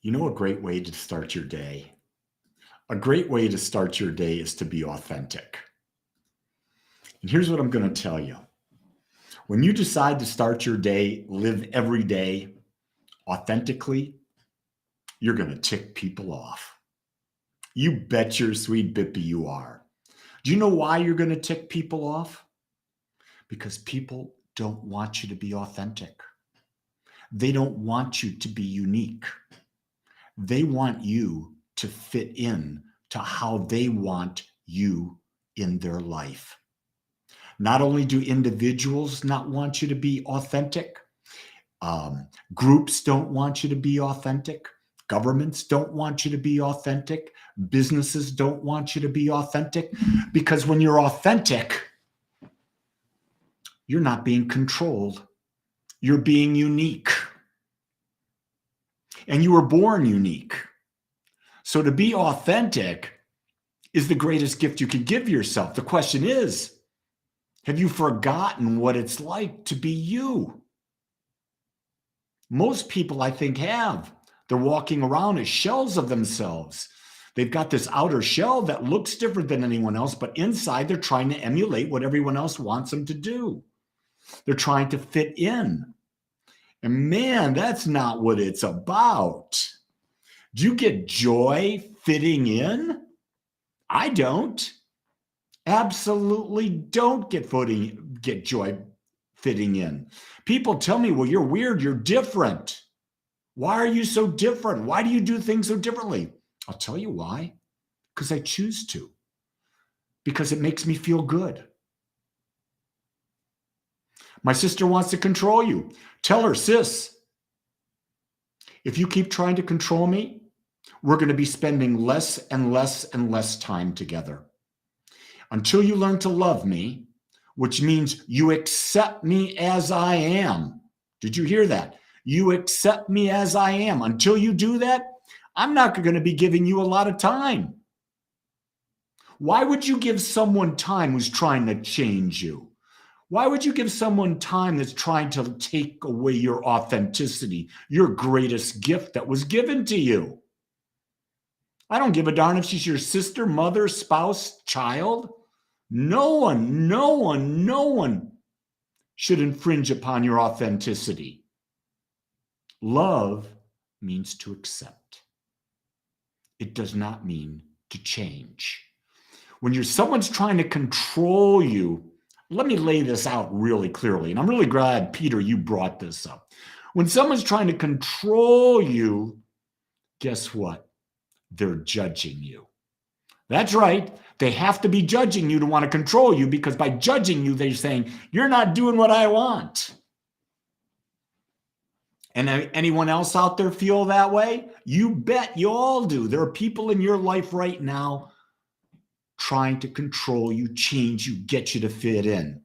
You know, a great way to start your day? A great way to start your day is to be authentic. And here's what I'm going to tell you. When you decide to start your day, live every day authentically, you're going to tick people off. You bet your sweet bippy you are. Do you know why you're going to tick people off? Because people don't want you to be authentic. They don't want you to be unique. They want you to fit in to how they want you in their life. Not only do individuals not want you to be authentic, groups don't want you to be authentic, governments don't want you to be authentic, businesses don't want you to be authentic, because when you're authentic, you're not being controlled. You're being unique. And you were born unique. So to be authentic is the greatest gift you can give yourself. The question is, have you forgotten what it's like to be you? Most people, I think, have. They're walking around as shells of themselves. They've got this outer shell that looks different than anyone else, but inside they're trying to emulate what everyone else wants them to do. They're trying to fit in. And man, that's not what it's about. Do you get joy fitting in? I don't. Absolutely don't get joy fitting in. People tell me, well, you're weird, you're different. Why are you so different? Why do you do things so differently? I'll tell you why. Because I choose to. Because it makes me feel good. My sister wants to control you. Tell her, sis, if you keep trying to control me, we're going to be spending less and less and less time together. Until you learn to love me, which means you accept me as I am. Did you hear that? You accept me as I am. Until you do that, I'm not going to be giving you a lot of time. Why would you give someone time who's trying to change you? Why would you give someone time that's trying to take away your authenticity, your greatest gift that was given to you? I don't give a darn if she's your sister, mother, spouse, child. No one should infringe upon your authenticity. Love means to accept. It does not mean to change. When someone's trying to control you, let me lay this out really clearly. And I'm really glad, Peter, you brought this up. When someone's trying to control you, guess what? They're judging you. That's right. They have to be judging you to want to control you, because by judging you, they're saying, you're not doing what I want. And anyone else out there feel that way? You bet you all do. There are people in your life right now trying to control you, change you, get you to fit in.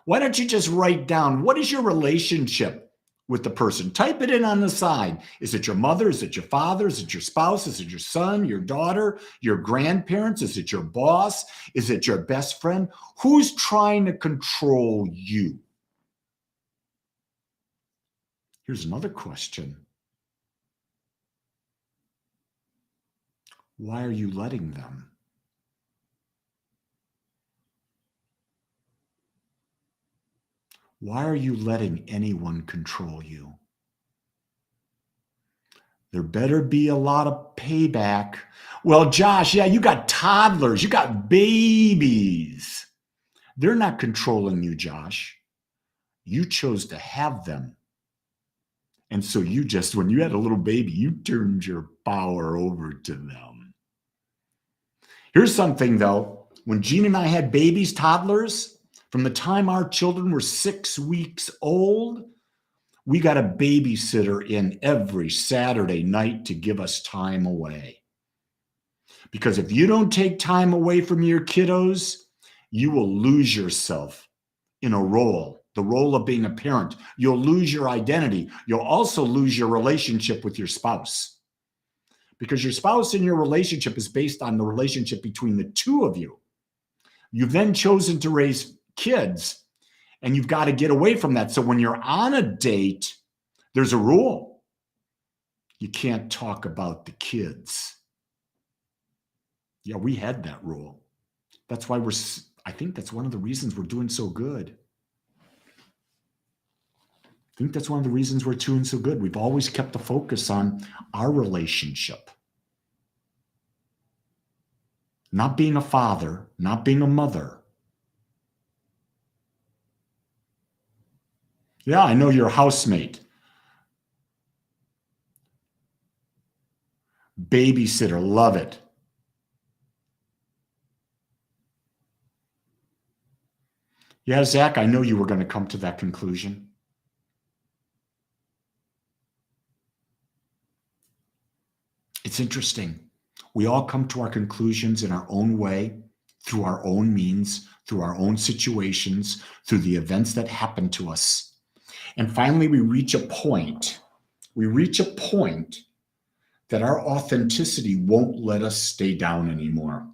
Why don't you just write down, what is your relationship with the person? Type it in on the side. Is it your mother? Is it your father? Is it your spouse? Is it your son, your daughter, your grandparents? Is it your boss? Is it your best friend? Who's trying to control you? Here's another question. Why are you letting them? Why are you letting anyone control you? There better be a lot of payback. Well, Josh, yeah, you got toddlers, you got babies. They're not controlling you, Josh. You chose to have them. And so when you had a little baby, you turned your power over to them. Here's something, though. When Jean and I had babies, toddlers, from the time our children were 6 weeks old, we got a babysitter in every Saturday night to give us time away. Because if you don't take time away from your kiddos, you will lose yourself in a role, the role of being a parent. You'll lose your identity. You'll also lose your relationship with your spouse. Because your spouse and your relationship is based on the relationship between the two of you. You've then chosen to raise kids, and you've got to get away from that. So when you're on a date, there's a rule. You can't talk about the kids. Yeah, we had that rule. That's why I think that's one of the reasons we're doing so good. I think that's one of the reasons we're doing so good. We've always kept the focus on our relationship. Not being a father, not being a mother. Yeah, I know you're a housemate. Babysitter, love it. Yeah, Zach, I know you were going to come to that conclusion. It's interesting. We all come to our conclusions in our own way, through our own means, through our own situations, through the events that happen to us. And finally, we reach a point. We reach a point that our authenticity won't let us stay down anymore.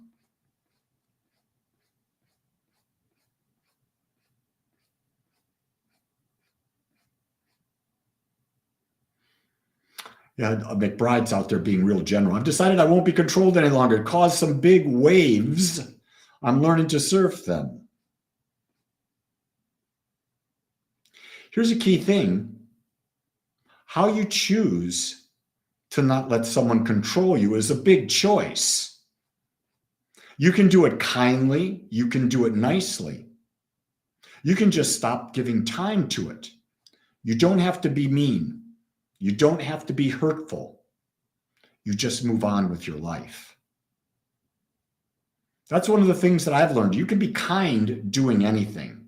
Yeah, McBride's out there being real general. I've decided I won't be controlled any longer. It caused some big waves. I'm learning to surf them. Here's a key thing. How you choose to not let someone control you is a big choice. You can do it kindly. You can do it nicely. You can just stop giving time to it. You don't have to be mean. You don't have to be hurtful. You just move on with your life. That's one of the things that I've learned. You can be kind doing anything.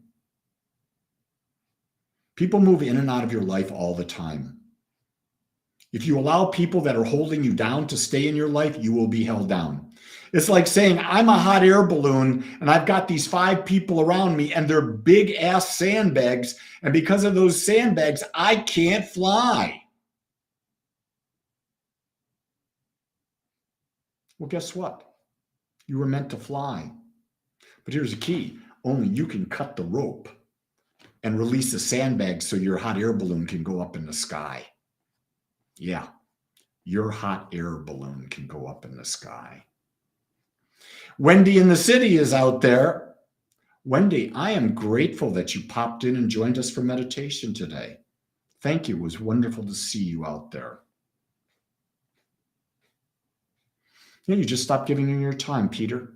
People move in and out of your life all the time. If you allow people that are holding you down to stay in your life, you will be held down. It's like saying, I'm a hot air balloon and I've got these 5 people around me and they're big ass sandbags. And because of those sandbags, I can't fly. Well, guess what? You were meant to fly. But here's the key. Only you can cut the rope and release the sandbag so your hot air balloon can go up in the sky. Yeah, your hot air balloon can go up in the sky. Wendy in the city is out there. Wendy, I am grateful that you popped in and joined us for meditation today. Thank you. It was wonderful to see you out there. Yeah, you just stopped giving him your time, Peter.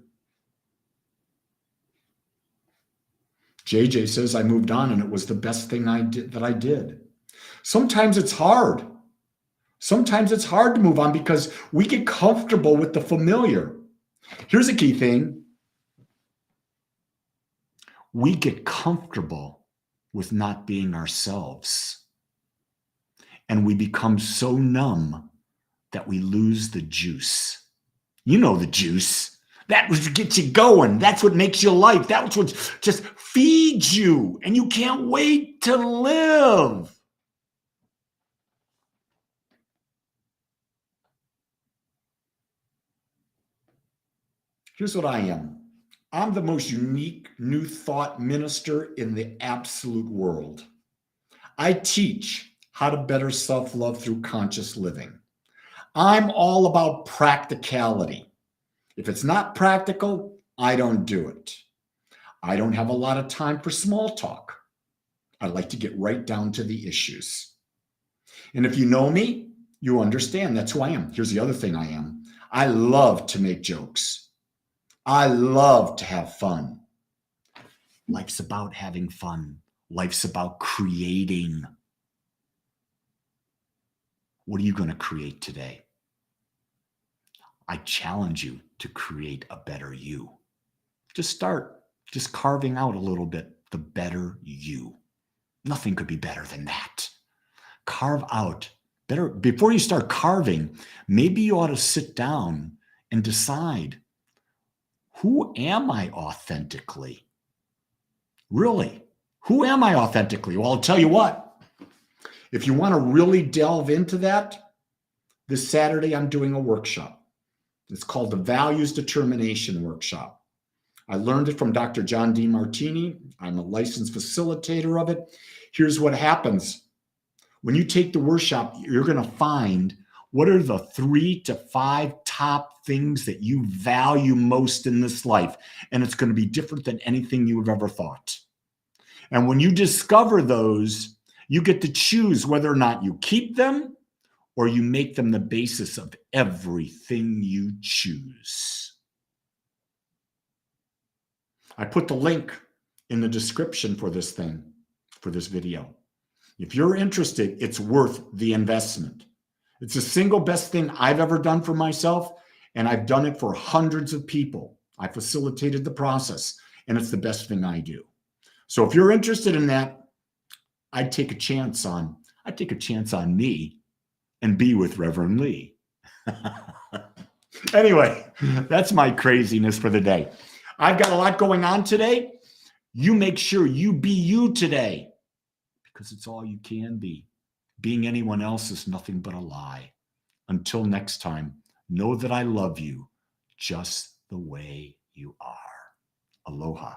JJ says, I moved on and it was the best thing I did. Sometimes it's hard. Sometimes it's hard to move on because we get comfortable with the familiar. Here's a key thing. We get comfortable with not being ourselves. And we become so numb that we lose the juice. You know the juice. That what gets you going. That's what makes you life. That's what just feeds you. And you can't wait to live. Here's what I am. I'm the most unique new thought minister in the absolute world. I teach how to better self-love through conscious living. I'm all about practicality. If it's not practical, I don't do it. I don't have a lot of time for small talk. I like to get right down to the issues. And if you know me, you understand that's who I am. Here's the other thing I am. I love to make jokes. I love to have fun. Life's about having fun. Life's about creating. What are you going to create today? I challenge you to create a better you. Just start just carving out a little bit the better you. Nothing could be better than that. Carve out better. Before you start carving, maybe you ought to sit down and decide, who am I authentically? Really, who am I authentically? Well, I'll tell you what, if you want to really delve into that, this Saturday I'm doing a workshop. It's called the Values Determination Workshop. I learned it from Dr. John D. Martini. I'm a licensed facilitator of it. Here's what happens. When you take the workshop, you're going to find What are the 3 to 5 top things that you value most in this life? And it's going to be different than anything you've ever thought. And when you discover those, you get to choose whether or not you keep them or you make them the basis of everything you choose. I put the link in the description for this video. If you're interested, it's worth the investment. It's the single best thing I've ever done for myself, and I've done it for hundreds of people. I facilitated the process, and it's the best thing I do. So if you're interested in that, I'd take a chance on me and be with Reverend Lee. Anyway, that's my craziness for the day. I've got a lot going on today. You make sure you be you today, because it's all you can be. Being anyone else is nothing but a lie. Until next time, know that I love you just the way you are. Aloha.